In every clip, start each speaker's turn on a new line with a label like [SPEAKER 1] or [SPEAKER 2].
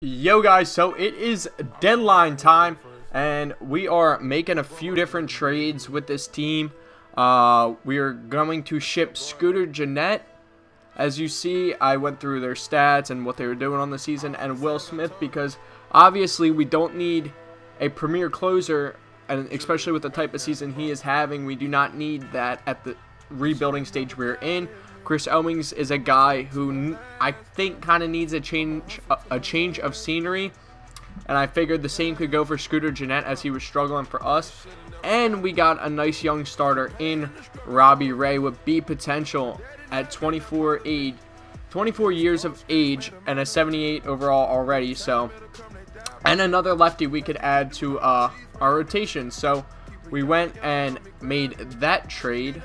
[SPEAKER 1] Yo guys, so it is deadline time and we are making a few different trades with this team. We are going to ship Scooter Gennett. As you see, I went through their stats and what they were doing on the season, and Will Smith, because obviously we don't need a premier closer, and especially with the type of season he is having, we do not need that at the rebuilding stage we're in. Chris Owings is a guy who I think kind of needs a change of scenery, and I figured the same could go for Scooter Gennett as he was struggling for us. And we got a nice young starter in Robbie Ray with B potential at 24 years of age and a 78 overall already. So, and another lefty we could add to our rotation. So we went and made that trade.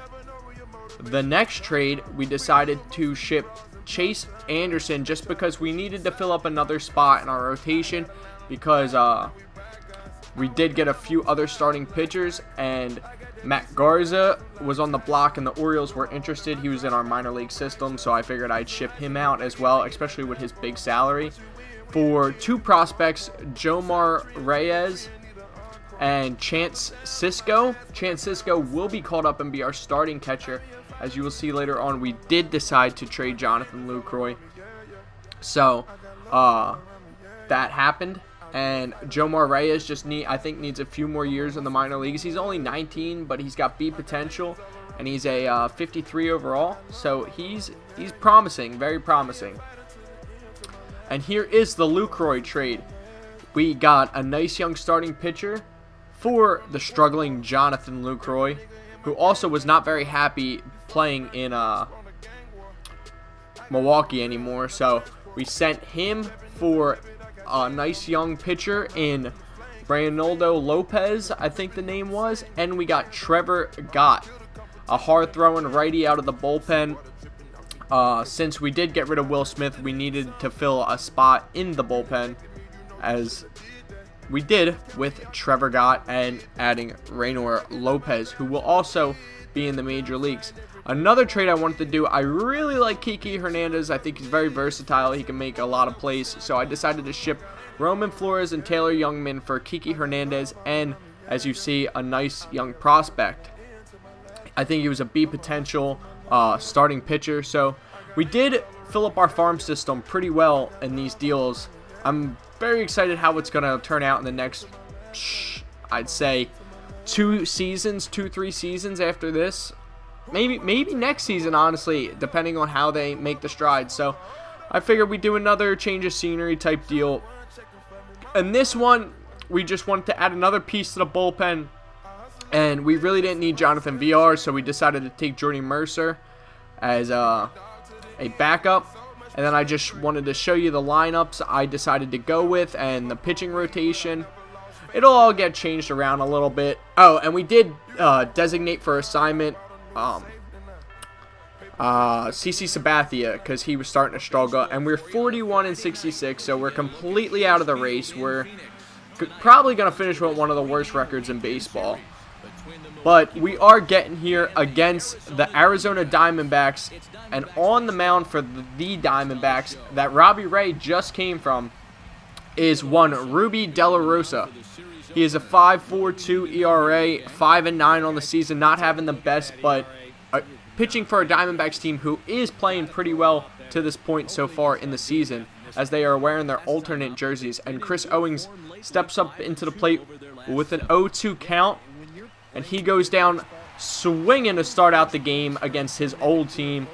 [SPEAKER 1] The next trade, we decided to ship Chase Anderson just because we needed to fill up another spot in our rotation, because we did get a few other starting pitchers, and Matt Garza was on the block and the Orioles were interested. He was in our minor league system, so I figured I'd ship him out as well, especially with his big salary. For two prospects, Jomar Reyes and Chance Sisco. Chance Sisco will be called up and be our starting catcher. As you will see later on, we did decide to trade Jonathan Lucroy. So, that happened. And Jomar Reyes just I think needs a few more years in the minor leagues. He's only 19, but he's got B potential, and he's a 53 overall. So he's promising, very promising. And here is the Lucroy trade. We got a nice young starting pitcher for the struggling Jonathan Lucroy, who also was not very happy playing in Milwaukee anymore. So we sent him for a nice young pitcher in Reynaldo Lopez, I think the name was. And we got Trevor Gott, a hard-throwing righty out of the bullpen. Since we did get rid of Will Smith, we needed to fill a spot in the bullpen, as we did with Trevor Gott and adding Reynaldo Lopez, who will also be in the major leagues. Another trade I wanted to do, I really like Kiki Hernandez. I think he's very versatile. He can make a lot of plays. So I decided to ship Roman Flores and Taylor Youngman for Kiki Hernandez, and as you see, a nice young prospect. I think he was a B potential starting pitcher. So we did fill up our farm system pretty well in these deals. I'm very excited how it's going to turn out in the next, I'd say, 3 seasons after this. Maybe next season, honestly, depending on how they make the strides. So I figured we'd do another change of scenery type deal. And this one, we just wanted to add another piece to the bullpen, and we really didn't need Jonathan VR, so we decided to take Jordy Mercer as a backup. And then I just wanted to show you the lineups I decided to go with and the pitching rotation. It'll all get changed around a little bit. Oh, and we did designate for assignment CC Sabathia, because he was starting to struggle. And we're 41-66, so we're completely out of the race. We're probably going to finish with one of the worst records in baseball. But we are getting here against the Arizona Diamondbacks, and on the mound for the Diamondbacks that Robbie Ray just came from is one Ruby De La Rosa. He is a 5.42 ERA, 5-9 on the season, not having the best, but pitching for a Diamondbacks team who is playing pretty well to this point so far in the season, as they are wearing their alternate jerseys. And Chris Owings steps up into the plate with an 0-2 count, and he goes down swinging to start out the game against his old team,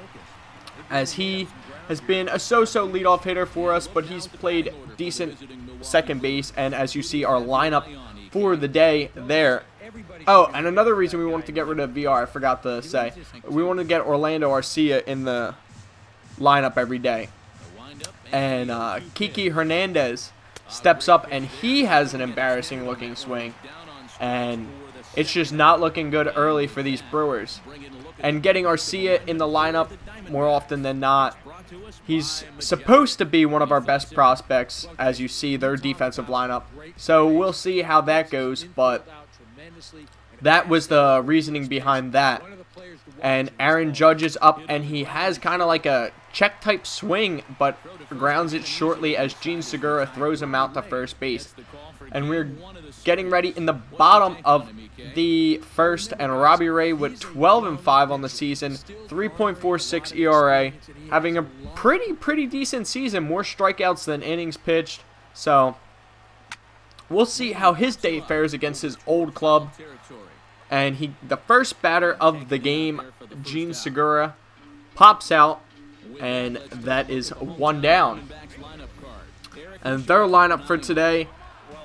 [SPEAKER 1] as he has been a so-so leadoff hitter for us, but he's played decent second base. And as you see, our lineup for the day there. Oh, and another reason we wanted to get rid of VR, I forgot to say, we wanted to get Orlando Arcia in the lineup every day. And Kiki Hernandez steps up, and he has an embarrassing looking swing, and it's just not looking good early for these Brewers. And getting Arcia in the lineup more often than not, he's supposed to be one of our best prospects, as you see their defensive lineup. So we'll see how that goes, but that was the reasoning behind that. And Aaron Judge is up, and he has kind of like a check type swing, but grounds it shortly as Gene Segura throws him out to first base. And we're getting ready in the bottom of the first, and Robbie Ray with 12-5 on the season, 3.46 ERA, having a pretty decent season, more strikeouts than innings pitched. So we'll see how his day fares against his old club. And the first batter of the game, Gene Segura, pops out, and that is one down. And their lineup for today,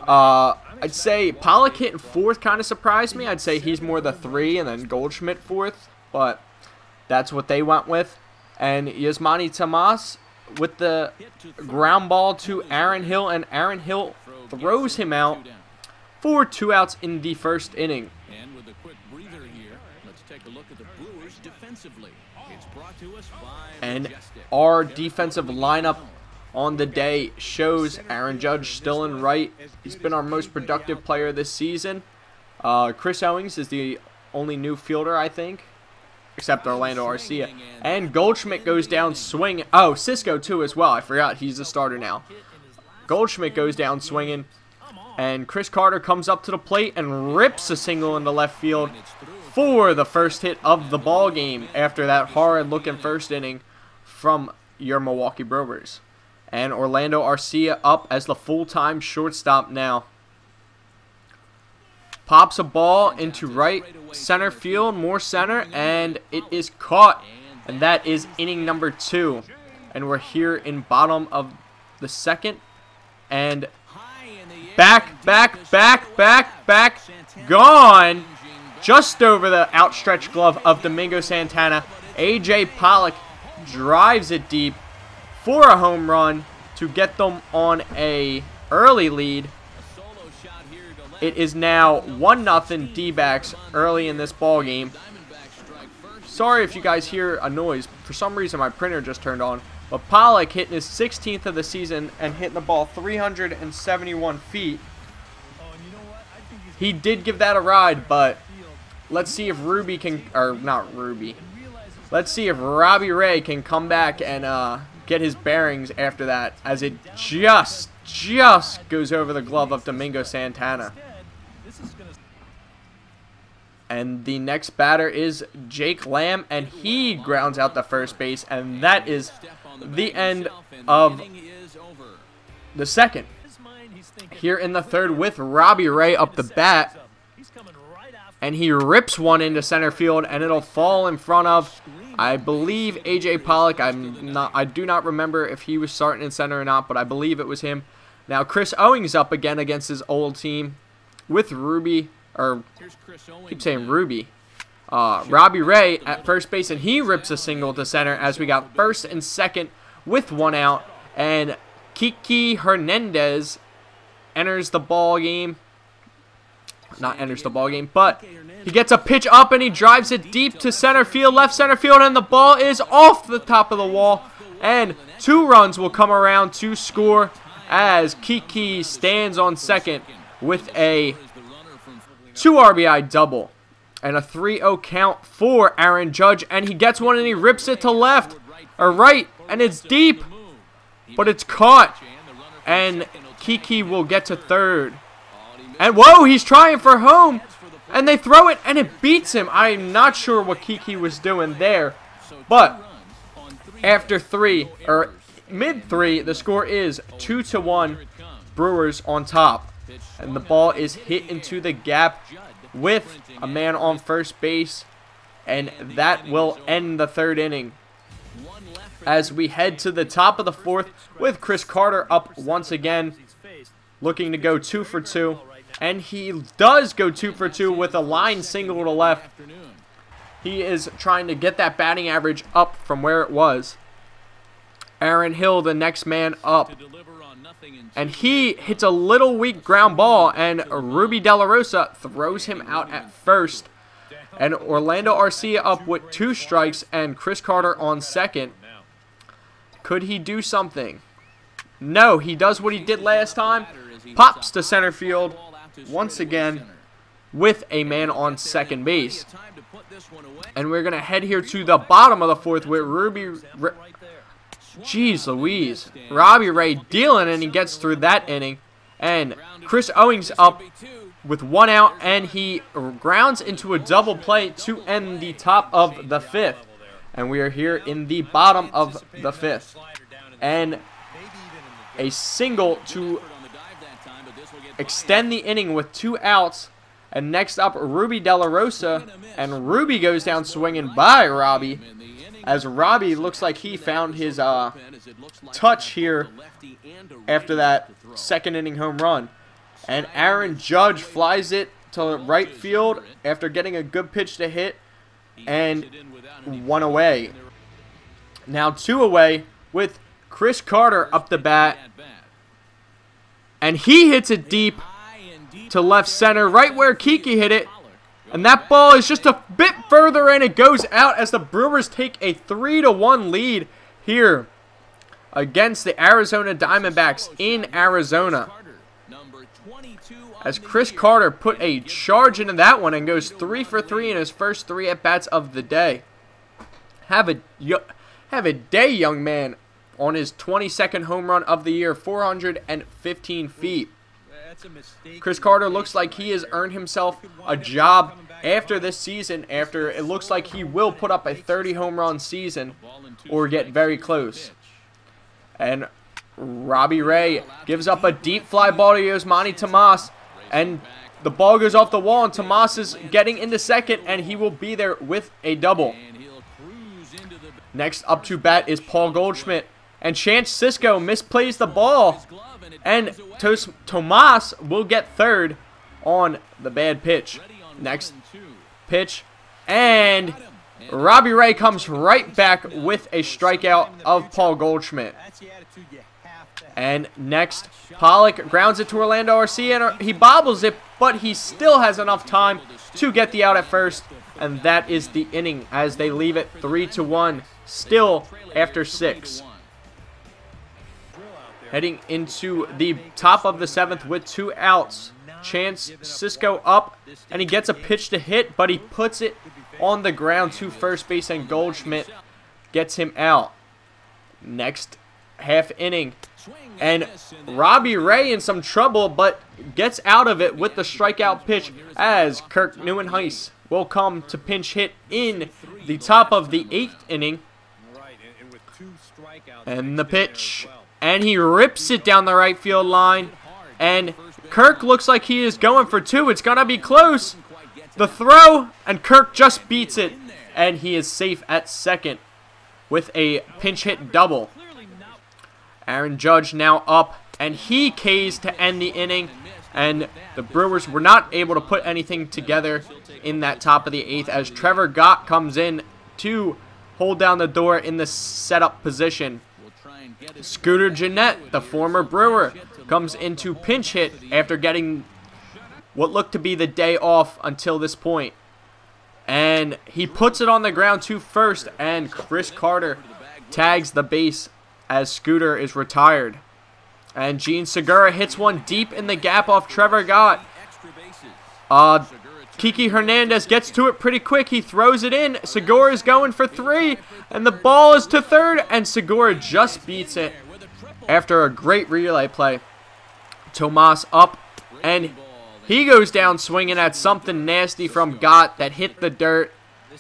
[SPEAKER 1] I'd say Pollock hitting fourth kind of surprised me. I'd say he's more the 3 and then Goldschmidt fourth, but that's what they went with. And Yasmani Tomas with the ground ball to Aaron Hill, and Aaron Hill throws him out for 2 outs in the first inning.
[SPEAKER 2] And with a quick breather here, let's take a look at the Brewers defensively. It's brought to us by
[SPEAKER 1] And our defensive lineup on the day shows Aaron Judge still in right. He's been our most productive player this season. Chris Owings is the only new fielder, I think, except Orlando Arcia. And Goldschmidt goes down swinging. Oh, Cisco too as well. I forgot he's the starter now. Goldschmidt goes down swinging. And Chris Carter comes up to the plate and rips a single into left field for the first hit of the ball game after that horrid-looking first inning from your Milwaukee Brewers. And Orlando Arcia up as the full-time shortstop now. Pops a ball into right center field, more center, and it is caught. And that is inning number 2. And we're here in bottom of the second. And back, gone. Just over the outstretched glove of Domingo Santana. A.J. Pollock drives it deep for a home run to get them on a early lead. It is now 1-0 D-backs early in this ball game. Sorry if you guys hear a noise. For some reason my printer just turned on. But Pollock hitting his 16th of the season and hitting the ball 371 feet. He did give that a ride, but let's see if Ruby can, or not Ruby. Let's see if Robbie Ray can come back and get his bearings after that, as it just goes over the glove of Domingo Santana. And the next batter is Jake Lamb, and he grounds out the first base, and that is the end of the second. Here in the third with Robbie Ray up the bat, and he rips one into center field, and it'll fall in front of, I believe, A.J. Pollock. I do not remember if he was starting in center or not, but I believe it was him. Now Chris Owings up again against his old team with Ruby, or I keep saying Ruby. Robbie Ray at first base, and he rips a single to center as we got first and second with 1 out, and Kiki Hernandez enters the ball game. Not enters the ball game, but he gets a pitch up and he drives it deep to center field, left center field, and the ball is off the top of the wall. And 2 runs will come around to score as Kiki stands on second with a 2 RBI double and a 3-0 count for Aaron Judge. And he gets one and he rips it to left or right, and it's deep, but it's caught. And Kiki will get to third. And whoa, he's trying for home, and they throw it, and it beats him. I'm not sure what Kiki was doing there, but after 3, or mid-3, the score is 2-1, Brewers on top. And the ball is hit into the gap with a man on first base, and that will end the third inning. As we head to the top of the fourth with Chris Carter up once again, looking to go 2 for 2. And he does go 2 for 2 with a line single to left. He is trying to get that batting average up from where it was. Aaron Hill, the next man up. And he hits a little weak ground ball, and Ruby De La Rosa throws him out at first. And Orlando Arcia up with 2 strikes and Chris Carter on second. Could he do something? No, he does what he did last time. Pops to center field once again with a man on second base. And we're going to head here to the bottom of the fourth with Jeez Louise. Robbie Ray dealing, and he gets through that inning. And Chris Owings up with 1 out, and he grounds into a double play to end the top of the 5th. And we are here in the bottom of the 5th. And a single to extend the inning with 2 outs. And next up, Ruby De La Rosa. And Ruby goes down swinging by Robbie, as Robbie looks like he found his touch here after that 2nd inning home run. And Aaron Judge flies it to right field after getting a good pitch to hit, and 1 away. Now 2 away with Chris Carter up the bat, and he hits it deep to left center, right where Kiki hit it. And that ball is just a bit further in. It goes out as the Brewers take a 3-1 lead here against the Arizona Diamondbacks in Arizona. As Chris Carter put a charge into that one and goes 3 for 3 in his first 3 at-bats of the day. Have a day, young man, on his 22nd home run of the year, 415 feet. Chris Carter looks like he has earned himself a job after this season, after it looks like he will put up a 30 home run season or get very close. And Robbie Ray gives up a deep fly ball to Yosmani Tomas, and the ball goes off the wall, and Tomas is getting into second, and he will be there with a double. Next up to bat is Paul Goldschmidt, and Chance Sisco misplays the ball, and Tomas will get third on the bad pitch. Next pitch, and Robbie Ray comes right back with a strikeout of Paul Goldschmidt. And next, Pollock grounds it to Orlando Arcia, and he bobbles it, but he still has enough time to get the out at first, and that is the inning as they leave it 3-1, still after 6. Heading into the top of the 7th with 2 outs. Chance Sisco up, and he gets a pitch to hit, but he puts it on the ground to first base, and Goldschmidt gets him out. Next half inning, and Robbie Ray in some trouble, but gets out of it with the strikeout pitch, as Kirk Neuenhuis will come to pinch hit in the top of the 8th inning. And the pitch, and he rips it down the right field line, and Kirk looks like he is going for 2. It's going to be close. The throw, and Kirk just beats it, and he is safe at second with a pinch hit double. Aaron Judge now up, and he Ks to end the inning, and the Brewers were not able to put anything together in that top of the 8th as Trevor Gott comes in to hold down the door in the setup position. Scooter Gennett, the former Brewer, comes into pinch hit after getting what looked to be the day off until this point. And he puts it on the ground to first, and Chris Carter tags the base as Scooter is retired. And Gene Segura hits one deep in the gap off Trevor Gott. Kiki Hernandez gets to it pretty quick. He throws it in. Segura is going for 3, and the ball is to third, and Segura just beats it after a great relay play. Tomas up, and he goes down swinging at something nasty from Gott that hit the dirt.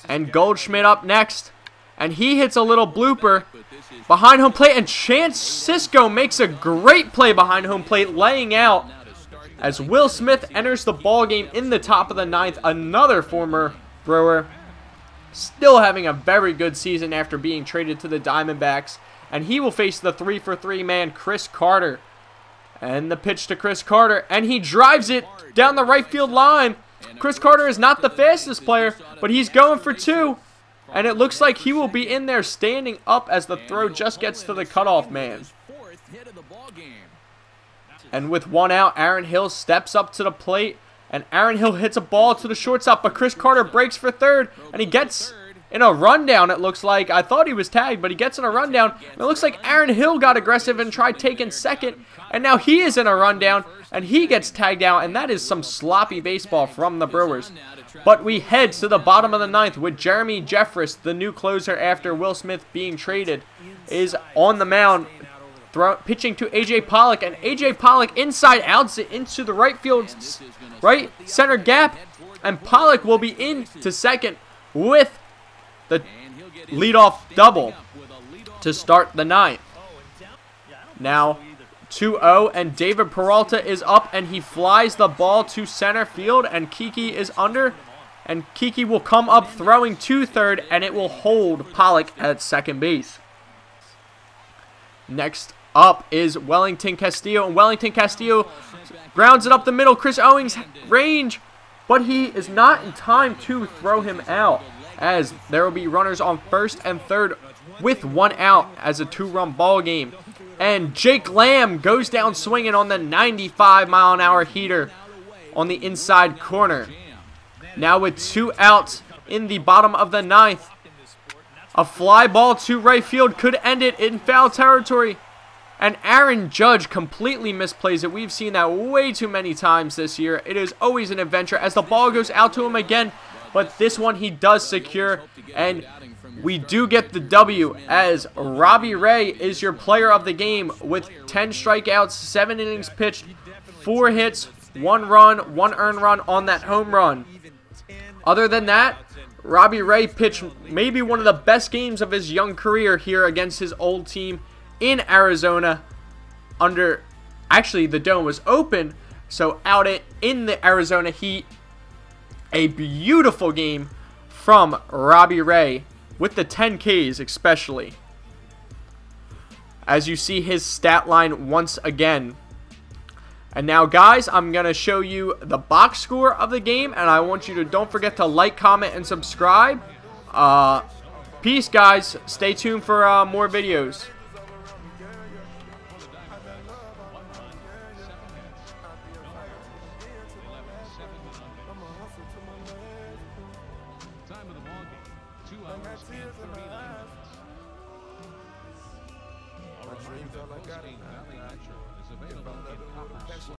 [SPEAKER 1] And Goldschmidt up next, and he hits a little blooper behind home plate, and Chance Sisco makes a great play behind home plate, laying out as Will Smith enters the ball game in the top of the 9th. Another former Brewer, still having a very good season after being traded to the Diamondbacks, and he will face the 3-for-3 man Chris Carter. And the pitch to Chris Carter, and he drives it down the right field line. Chris Carter is not the fastest player, but he's going for 2. And it looks like he will be in there standing up as the throw just gets to the cutoff man. And with 1 out, Aaron Hill steps up to the plate, and Aaron Hill hits a ball to the shortstop, but Chris Carter breaks for third, and he gets in a rundown, it looks like. I thought he was tagged, but he gets in a rundown. And it looks like Aaron Hill got aggressive and tried taking second, and now he is in a rundown, and he gets tagged out, and that is some sloppy baseball from the Brewers. But we head to the bottom of the 9th with Jeremy Jeffress, the new closer after Will Smith being traded. is on the mound, pitching to A.J. Pollock, and A.J. Pollock inside outs it into the right field, right center gap, and Pollock will be in to second with the leadoff double to start the ninth. Now 2-0, and David Peralta is up, and he flies the ball to center field, and Kiki is under, and Kiki will come up throwing to third, and it will hold Pollock at second base. Next up is Wellington Castillo, and Wellington Castillo grounds it up the middle. Chris Owings range, but he is not in time to throw him out, as there will be runners on first and third with 1 out as a 2-run ball game. And Jake Lamb goes down swinging on the 95-mile-an-hour heater on the inside corner. Now with 2 outs in the bottom of the ninth, a fly ball to right field could end it in foul territory. And Aaron Judge completely misplays it. We've seen that way too many times this year. It is always an adventure as the ball goes out to him again. But this one he does secure, and we do get the W, as Robbie Ray is your player of the game with 10 strikeouts, 7 innings pitched, 4 hits, 1 run, 1 earned run on that home run. Other than that, Robbie Ray pitched maybe one of the best games of his young career here against his old team in Arizona. Actually, the dome was open, so out in the Arizona heat. A beautiful game from Robbie Ray with the 10 Ks especially. As you see his stat line once again. And now, guys, I'm going to show you the box score of the game, and I want you to don't forget to like, comment, and subscribe. Peace, guys. Stay tuned for more videos.
[SPEAKER 2] Time of the ball game, 2 hours and 39 minutes. Our reminder, Postgame Valley Metro is available in Copper